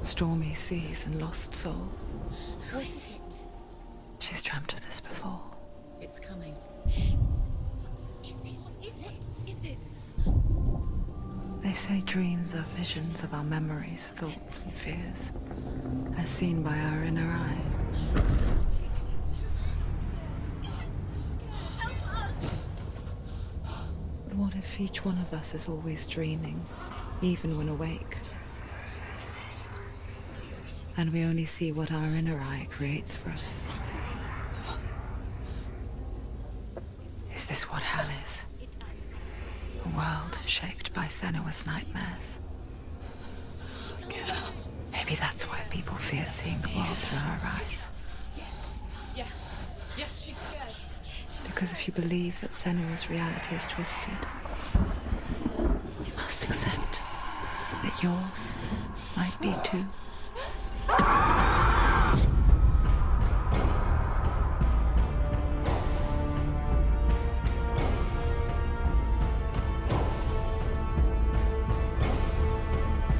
Stormy seas and lost souls. Who is it? She's dreamt of this before. It's coming. Is it? They say dreams are visions of our memories, thoughts and fears, as seen by our inner eye. But what if each one of us is always dreaming, even when awake? And we only see what our inner eye creates for us. Is this what hell is? A world shaped by Senua's nightmares. Maybe that's why people fear seeing the world through her eyes. Yes, she's scared. Because if you believe that Senua's reality is twisted, you must accept that yours might be too.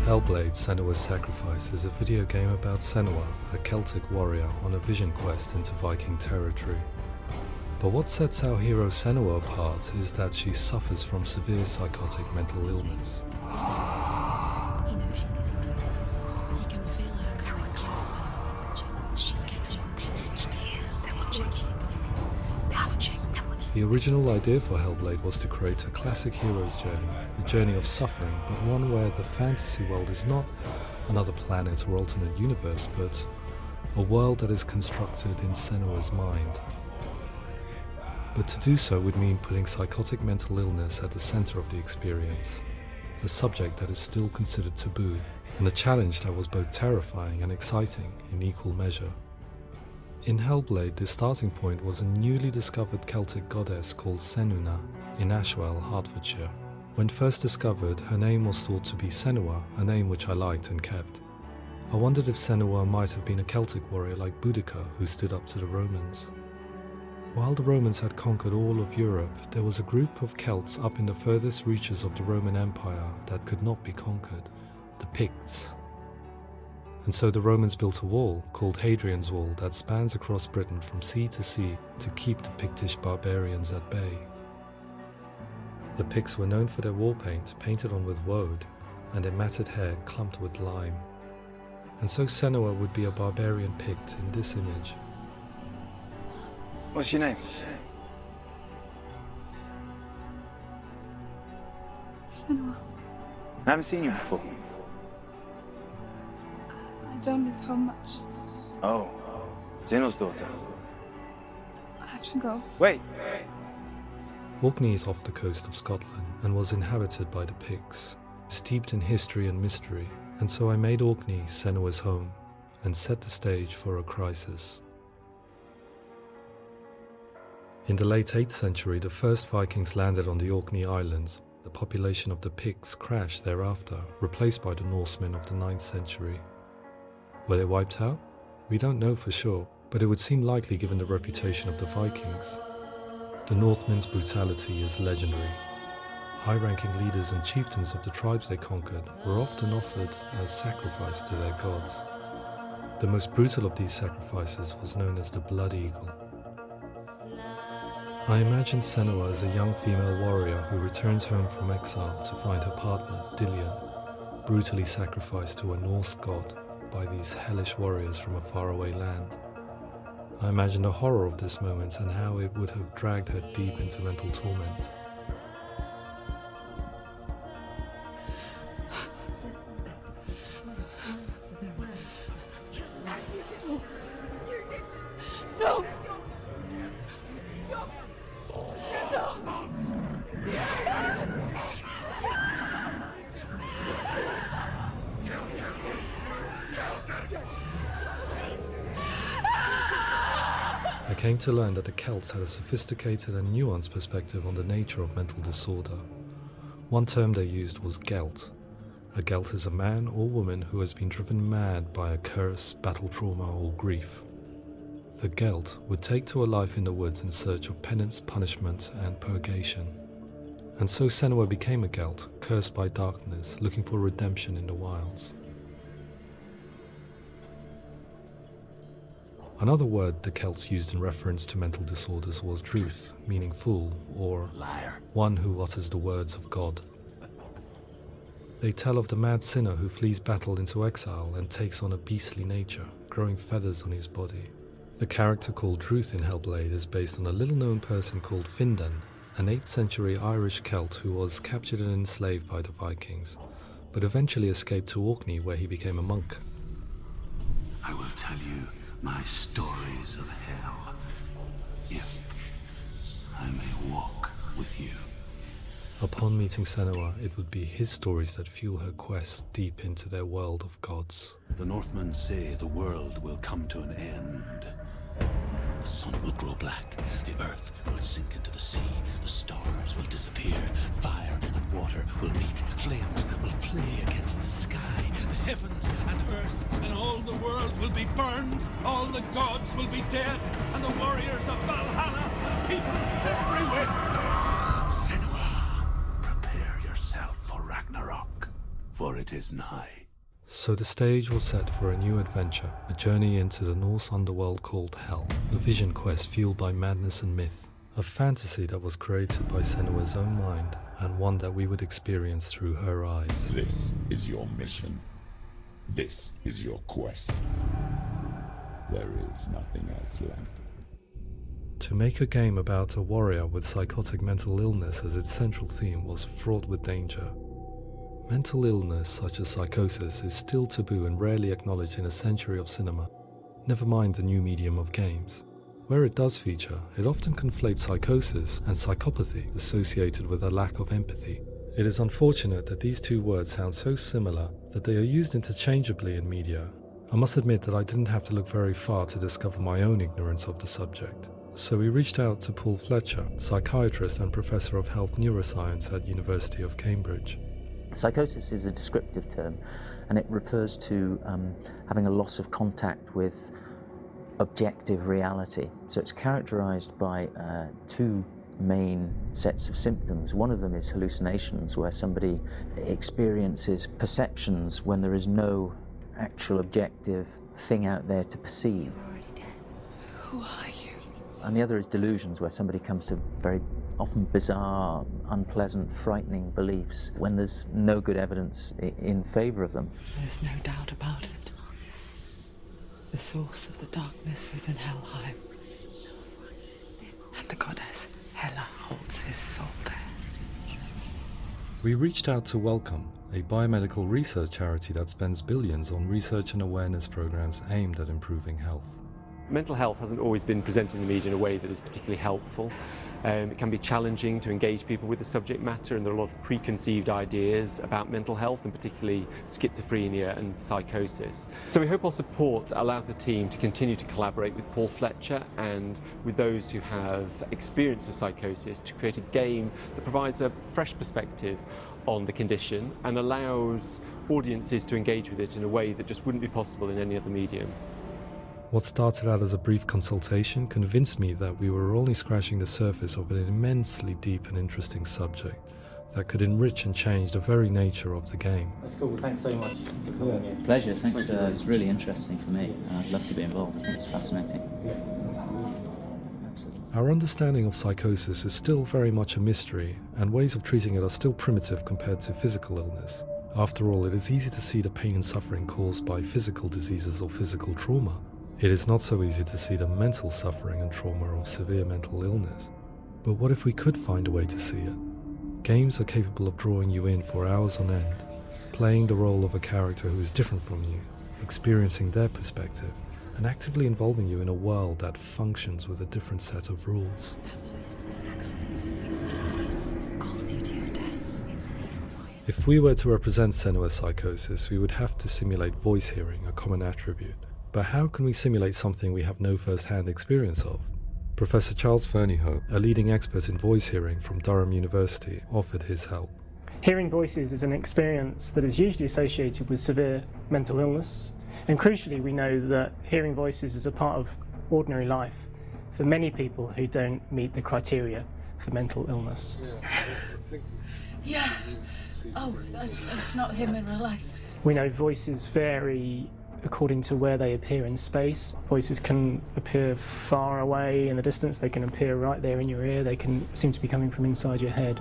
Hellblade Senua's Sacrifice is a video game about Senua, a Celtic warrior on a vision quest into Viking territory. But what sets our hero Senua apart is that she suffers from severe psychotic mental illness. He knows she's getting closer. He can feel her coming closer. She's getting closer. They're watching. The original idea for Hellblade was to create a classic hero's journey, a journey of suffering, but one where the fantasy world is not another planet or alternate universe, but a world that is constructed in Senua's mind. But to do so would mean putting psychotic mental illness at the center of the experience, a subject that is still considered taboo, and a challenge that was both terrifying and exciting in equal measure. In Hellblade, the starting point was a newly discovered Celtic goddess called Senua in Ashwell, Hertfordshire. When first discovered, her name was thought to be Senua, a name which I liked and kept. I wondered if Senua might have been a Celtic warrior like Boudica who stood up to the Romans. While the Romans had conquered all of Europe, there was a group of Celts up in the furthest reaches of the Roman Empire that could not be conquered, the Picts. And so the Romans built a wall, called Hadrian's Wall, that spans across Britain from sea to sea to keep the Pictish barbarians at bay. The Picts were known for their war paint, painted on with woad, and their matted hair clumped with lime. And so Senua would be a barbarian Pict in this image. What's your name? Senua. I haven't seen you before. I don't live home much. Oh, Zeno's daughter. I have to go. Wait! Orkney is off the coast of Scotland and was inhabited by the Picts, steeped in history and mystery, and so I made Orkney Senua's home and set the stage for a crisis. In the late 8th century, the first Vikings landed on the Orkney Islands. The population of the Picts crashed thereafter, replaced by the Norsemen of the 9th century. Were they wiped out? We don't know for sure, but it would seem likely given the reputation of the Vikings. The Northmen's brutality is legendary. High-ranking leaders and chieftains of the tribes they conquered were often offered as sacrifice to their gods. The most brutal of these sacrifices was known as the Blood Eagle. I imagine Senua as a young female warrior who returns home from exile to find her partner, Dillion, brutally sacrificed to a Norse god by these hellish warriors from a faraway land. I imagine the horror of this moment and how it would have dragged her deep into mental torment. No! I came to learn that the Celts had a sophisticated and nuanced perspective on the nature of mental disorder. One term they used was gelt. A gelt is a man or woman who has been driven mad by a curse, battle trauma, or grief. The gelt would take to a life in the woods in search of penance, punishment, and purgation. And so Senua became a gelt, cursed by darkness, looking for redemption in the wilds. Another word the Celts used in reference to mental disorders was truth, meaning fool, or Liar. one who utters the words of God. They tell of the mad sinner who flees battle into exile and takes on a beastly nature, growing feathers on his body. The character called Truth in Hellblade is based on a little-known person called Findan, an 8th century Irish Celt who was captured and enslaved by the Vikings, but eventually escaped to Orkney where he became a monk. I will tell you my stories of hell, if I may walk with you. Upon meeting Senua, it would be his stories that fuel her quest deep into their world of gods. The Northmen say the world will come to an end. The sun will grow black, the earth will sink into the sea, the stars will disappear, fire and water will meet, flames will play against the sky, the heavens and earth and all the world will be burned, all the gods will be dead, and the warriors of Valhalla and people everywhere. Senua, prepare yourself for Ragnarok, for it is nigh. So the stage was set for a new adventure, a journey into the Norse underworld called Hell, a vision quest fueled by madness and myth, a fantasy that was created by Senua's own mind, and one that we would experience through her eyes. This is your mission. This is your quest. There is nothing else left. To make a game about a warrior with psychotic mental illness as its central theme was fraught with danger. Mental illness such as psychosis is still taboo and rarely acknowledged in a century of cinema, never mind the new medium of games. Where it does feature, it often conflates psychosis and psychopathy associated with a lack of empathy. It is unfortunate that these two words sound so similar that they are used interchangeably in media. I must admit that I didn't have to look very far to discover my own ignorance of the subject. So we reached out to Paul Fletcher, psychiatrist and professor of health neuroscience at University of Cambridge. Psychosis is a descriptive term, and it refers to having a loss of contact with objective reality. So it's characterized by two main sets of symptoms. One of them is hallucinations, where somebody experiences perceptions when there is no actual objective thing out there to perceive. You're already dead. Who are you? And the other is delusions, where somebody comes to very often bizarre, unpleasant, frightening beliefs when there's no good evidence in favor of them. There's no doubt about it. The source of the darkness is in Helheim. And the goddess Hela holds his soul there. We reached out to Welcome, a biomedical research charity that spends billions on research and awareness programs aimed at improving health. Mental health hasn't always been presented in the media in a way that is particularly helpful. It can be challenging to engage people with the subject matter, and there are a lot of preconceived ideas about mental health, and particularly schizophrenia and psychosis. So we hope our support allows the team to continue to collaborate with Paul Fletcher and with those who have experience of psychosis to create a game that provides a fresh perspective on the condition and allows audiences to engage with it in a way that just wouldn't be possible in any other medium. What started out as a brief consultation convinced me that we were only scratching the surface of an immensely deep and interesting subject that could enrich and change the very nature of the game. That's cool. Thanks so much for coming here. Pleasure. Thanks. It's really interesting for me. I'd love to be involved. I think it's fascinating. Absolutely. Our understanding of psychosis is still very much a mystery, and ways of treating it are still primitive compared to physical illness. After all, it is easy to see the pain and suffering caused by physical diseases or physical trauma. It is not so easy to see the mental suffering and trauma of severe mental illness. But what if we could find a way to see it? Games are capable of drawing you in for hours on end, playing the role of a character who is different from you, experiencing their perspective, and actively involving you in a world that functions with a different set of rules. That voice is not a kind. It's that voice calls you to your death. It's an evil voice. If we were to represent Senua's psychosis, we would have to simulate voice hearing, a common attribute. But how can we simulate something we have no first-hand experience of? Professor Charles Fernyhough, a leading expert in voice hearing from Durham University, offered his help. Hearing voices is an experience that is usually associated with severe mental illness, and crucially we know that hearing voices is a part of ordinary life for many people who don't meet the criteria for mental illness. Yeah. Oh, that's not him in real life. We know voices vary according to where they appear in space. Voices can appear far away in the distance, they can appear right there in your ear, they can seem to be coming from inside your head.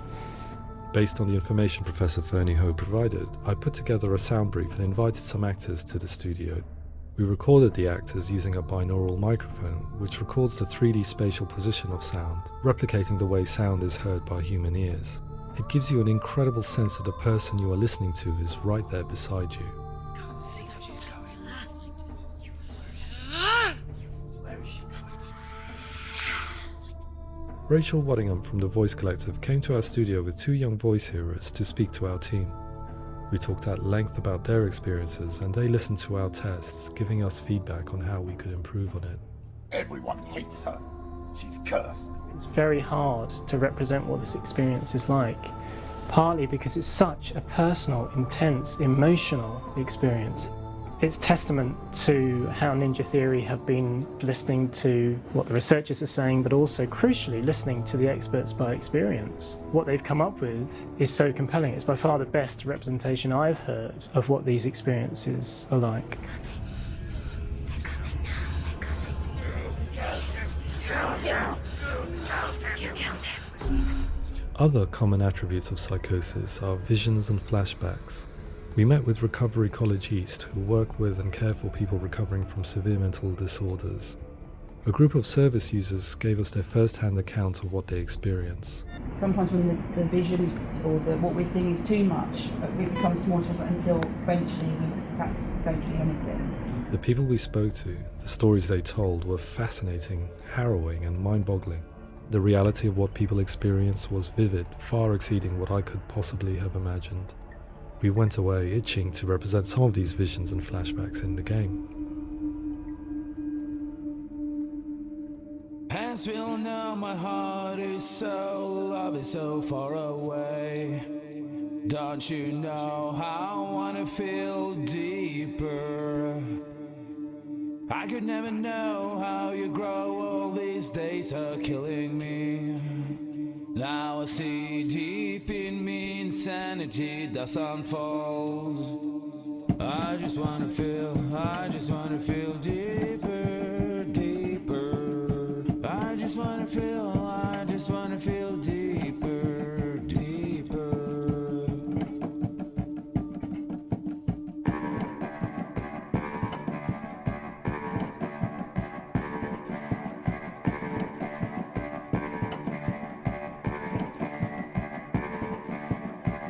Based on the information Professor Fernie Ho provided, I put together a sound brief and invited some actors to the studio. We recorded the actors using a binaural microphone, which records the 3D spatial position of sound, replicating the way sound is heard by human ears. It gives you an incredible sense that the person you are listening to is right there beside you. Can't see where she's going. Rachel Waddingham from the Voice Collective came to our studio with 2 young voice hearers to speak to our team. We talked at length about their experiences and they listened to our tests, giving us feedback on how we could improve on it. Everyone hates her. She's cursed. It's very hard to represent what this experience is like, partly because it's such a personal, intense, emotional experience. It's testament to how Ninja Theory have been listening to what the researchers are saying, but also, crucially, listening to the experts by experience. What they've come up with is so compelling. It's by far the best representation I've heard of what these experiences are like. Other common attributes of psychosis are visions and flashbacks. We met with Recovery College East, who work with and care for people recovering from severe mental disorders. A group of service users gave us their first-hand account of what they experience. Sometimes when the visions or what we're seeing is too much, it becomes more difficult until eventually we perhaps don't see anything. The people we spoke to, the stories they told, were fascinating, harrowing and mind-boggling. The reality of what people experience was vivid, far exceeding what I could possibly have imagined. We went away itching to represent some of these visions and flashbacks in the game. Hands will know my heart is so, love is so far away. Don't you know how I wanna feel deeper? I could never know how you grow, all these days are killing me. Now I see deep in me insanity does unfold. I just wanna feel deeper, deeper. I just wanna feel deeper, deeper.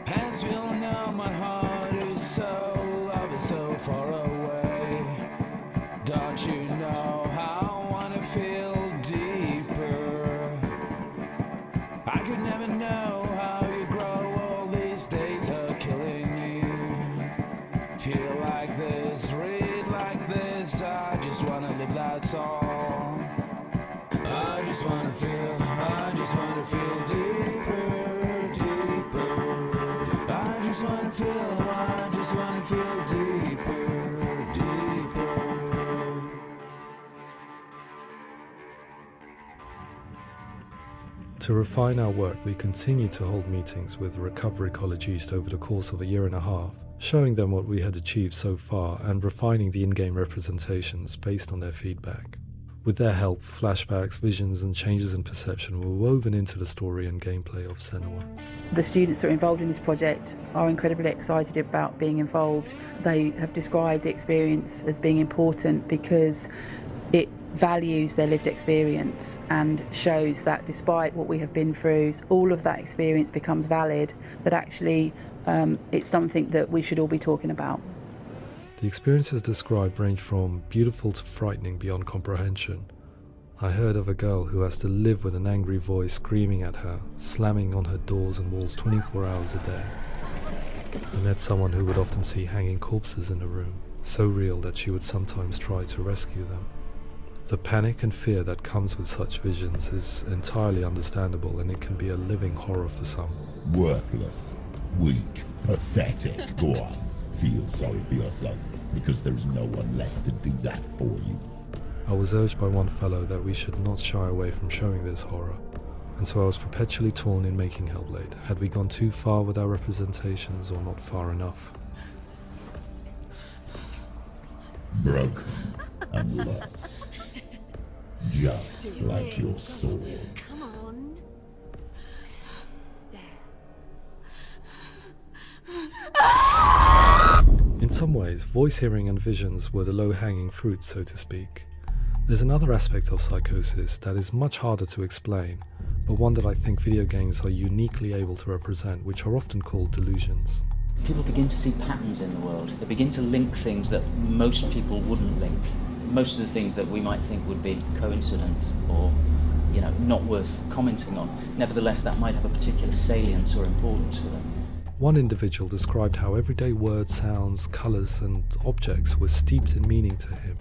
Hands will know my heart is so, love is so far away. Don't you know how I wanna feel deeper? I could never know how you grow, all these days are killing me. Feel like this, read like this, I just wanna live, that's all. I just wanna feel deeper, deeper. I just wanna feel deeper, deeper. To refine our work, we continued to hold meetings with Recovery College East over the course of a year and a half, showing them what we had achieved so far and refining the in-game representations based on their feedback. With their help, flashbacks, visions and changes in perception were woven into the story and gameplay of Senua. The students that are involved in this project are incredibly excited about being involved. They have described the experience as being important because it values their lived experience and shows that despite what we have been through, all of that experience becomes valid, that actually it's something that we should all be talking about. The experiences described range from beautiful to frightening beyond comprehension. I heard of a girl who has to live with an angry voice screaming at her, slamming on her doors and walls 24 hours a day. I met someone who would often see hanging corpses in a room, so real that she would sometimes try to rescue them. The panic and fear that comes with such visions is entirely understandable, and it can be a living horror for some. Worthless, weak, pathetic. Go on, feel sorry for yourself, because there's no one left to do that for you. I was urged by one fellow that we should not shy away from showing this horror, and so I was perpetually torn in making Hellblade. Had we gone too far with our representations or not far enough? broken and lost. Just like your sword. Come on. In some ways, voice hearing and visions were the low-hanging fruit, so to speak. There's another aspect of psychosis that is much harder to explain, but one that I think video games are uniquely able to represent, which are often called delusions. People begin to see patterns in the world. They begin to link things that most people wouldn't link. Most of the things that we might think would be coincidence or, not worth commenting on. Nevertheless, that might have a particular salience or importance for them. One individual described how everyday words, sounds, colours and objects were steeped in meaning to him,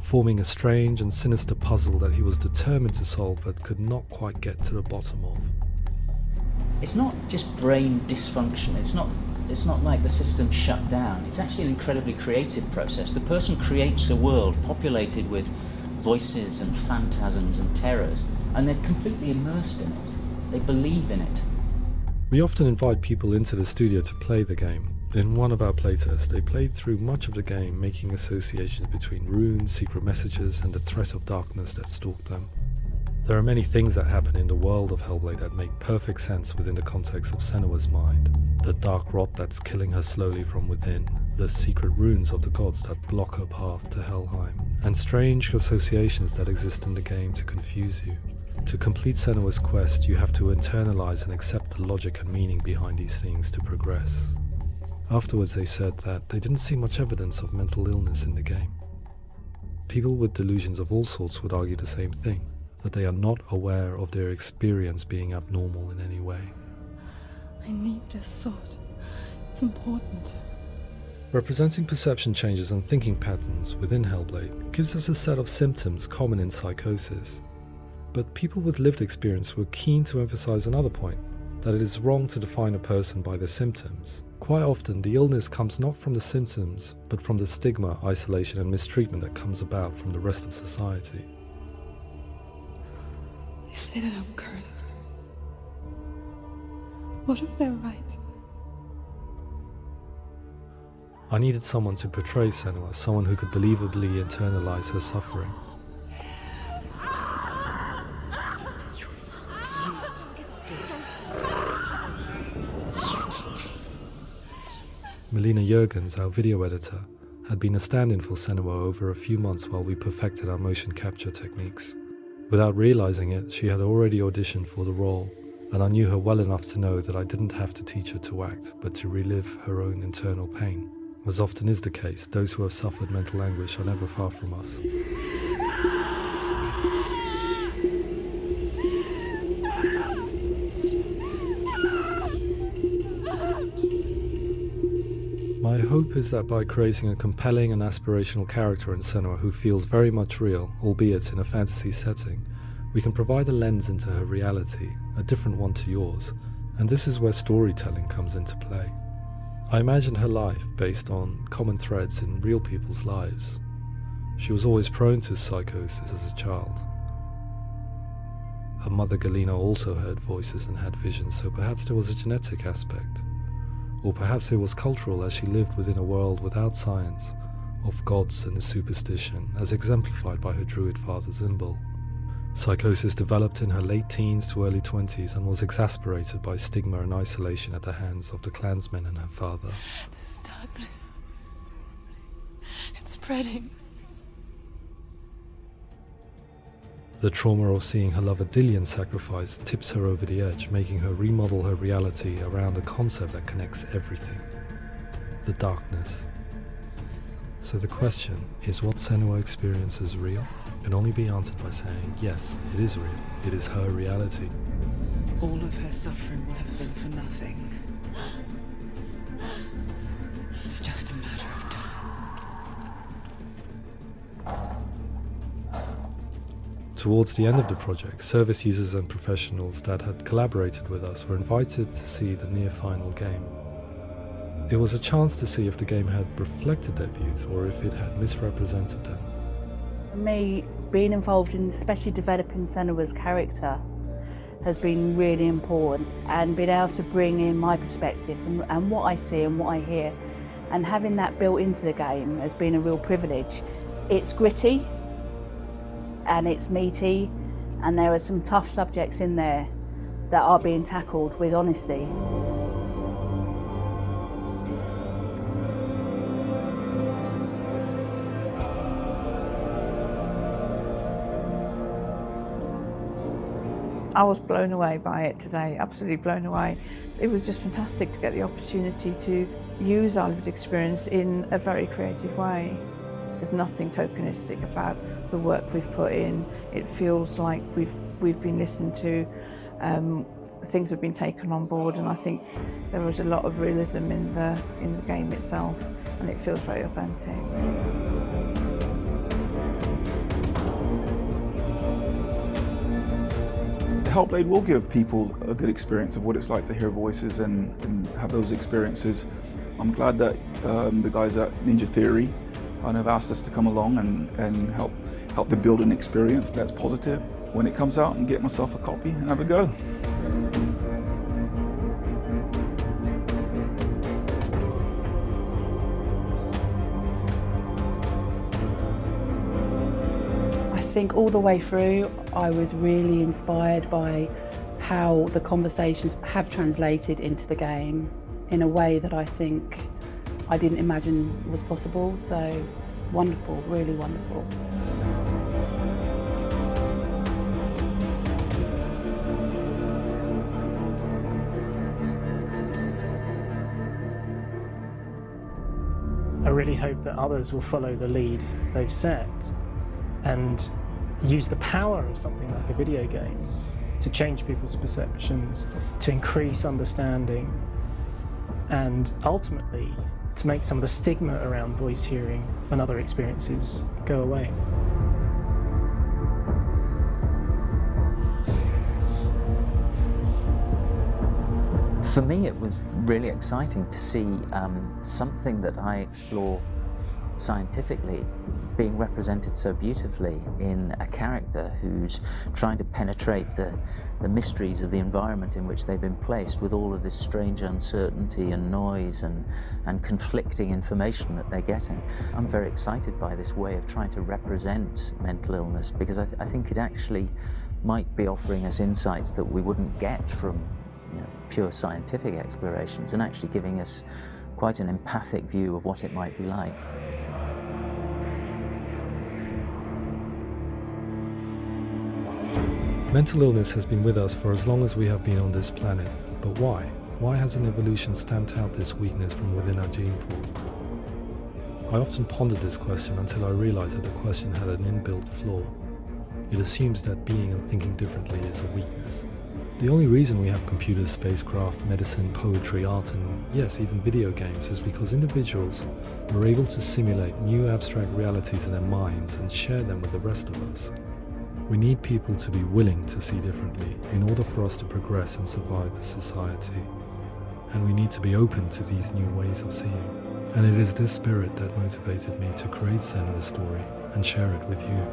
forming a strange and sinister puzzle that he was determined to solve but could not quite get to the bottom of. It's not just brain dysfunction. It's not like the system shut down. It's actually an incredibly creative process. The person creates a world populated with voices and phantasms and terrors, and they're completely immersed in it. They believe in it. We often invite people into the studio to play the game. In one of our playtests, they played through much of the game, making associations between runes, secret messages, and the threat of darkness that stalked them. There are many things that happen in the world of Hellblade that make perfect sense within the context of Senua's mind. The dark rot that's killing her slowly from within, the secret runes of the gods that block her path to Helheim, and strange associations that exist in the game to confuse you. To complete Senua's quest, you have to internalize and accept the logic and meaning behind these things to progress. Afterwards they said that they didn't see much evidence of mental illness in the game. People with delusions of all sorts would argue the same thing, that they are not aware of their experience being abnormal in any way. I need this sword. It's important. Representing perception changes and thinking patterns within Hellblade gives us a set of symptoms common in psychosis. But people with lived experience were keen to emphasize another point, that it is wrong to define a person by their symptoms. Quite often, the illness comes not from the symptoms, but from the stigma, isolation and mistreatment that comes about from the rest of society. They say that I'm cursed. What if they're right? I needed someone to portray Senua, someone who could believably internalize her suffering. Melina Jurgens, our video editor, had been a stand-in for Senua over a few months while we perfected our motion capture techniques. Without realizing it, she had already auditioned for the role, and I knew her well enough to know that I didn't have to teach her to act, but to relive her own internal pain. As often is the case, those who have suffered mental anguish are never far from us. My hope is that by creating a compelling and aspirational character in Senua who feels very much real, albeit in a fantasy setting, we can provide a lens into her reality, a different one to yours, and this is where storytelling comes into play. I imagined her life based on common threads in real people's lives. She was always prone to psychosis as a child. Her mother Galina also heard voices and had visions, so perhaps there was a genetic aspect. Or perhaps it was cultural, as she lived within a world without science, of gods and a superstition, as exemplified by her druid father Zimbal. Psychosis developed in her late teens to early 20s and was exacerbated by stigma and isolation at the hands of the clansmen and her father. This darkness. It's spreading. The trauma of seeing her lover Dillian sacrificed tips her over the edge, making her remodel her reality around a concept that connects everything: the darkness. So the question, is what Senua experiences real? Can only be answered by saying, yes, it is real. It is her reality. All of her suffering will have been for nothing. It's just a matter of time. Towards the end of the project, service users and professionals that had collaborated with us were invited to see the near-final game. It was a chance to see if the game had reflected their views or if it had misrepresented them. For me, being involved in especially developing Senua's character has been really important, and being able to bring in my perspective and what I see and what I hear, and having that built into the game has been a real privilege. It's gritty and it's meaty, and there are some tough subjects in there that are being tackled with honesty. I was blown away by it today, absolutely blown away. It was just fantastic to get the opportunity to use our lived experience in a very creative way. There's nothing tokenistic about the work we've put in. It feels like we've been listened to, things have been taken on board, and I think there was a lot of realism in the game itself, and it feels very authentic. Hellblade will give people a good experience of what it's like to hear voices and have those experiences. I'm glad that the guys at Ninja Theory kind of asked us to come along and help them build an experience that's positive when it comes out, and get myself a copy and have a go. I think all the way through I was really inspired by how the conversations have translated into the game in a way that I think I didn't imagine was possible. So wonderful, really wonderful. I really hope that others will follow the lead they've set and use the power of something like a video game to change people's perceptions, to increase understanding, and ultimately to make some of the stigma around voice hearing and other experiences go away. For me, it was really exciting to see something that I explore scientifically being represented so beautifully in a character who's trying to penetrate the mysteries of the environment in which they've been placed, with all of this strange uncertainty and noise and conflicting information that they're getting. I'm very excited by this way of trying to represent mental illness, because I think it actually might be offering us insights that we wouldn't get from pure scientific explorations, and actually giving us quite an empathic view of what it might be like. Mental illness has been with us for as long as we have been on this planet, but why? Why hasn't evolution stamped out this weakness from within our gene pool? I often pondered this question until I realized that the question had an inbuilt flaw. It assumes that being and thinking differently is a weakness. The only reason we have computers, spacecraft, medicine, poetry, art, and yes, even video games is because individuals were able to simulate new abstract realities in their minds and share them with the rest of us. We need people to be willing to see differently in order for us to progress and survive as society. And we need to be open to these new ways of seeing. And it is this spirit that motivated me to create Senua's story and share it with you.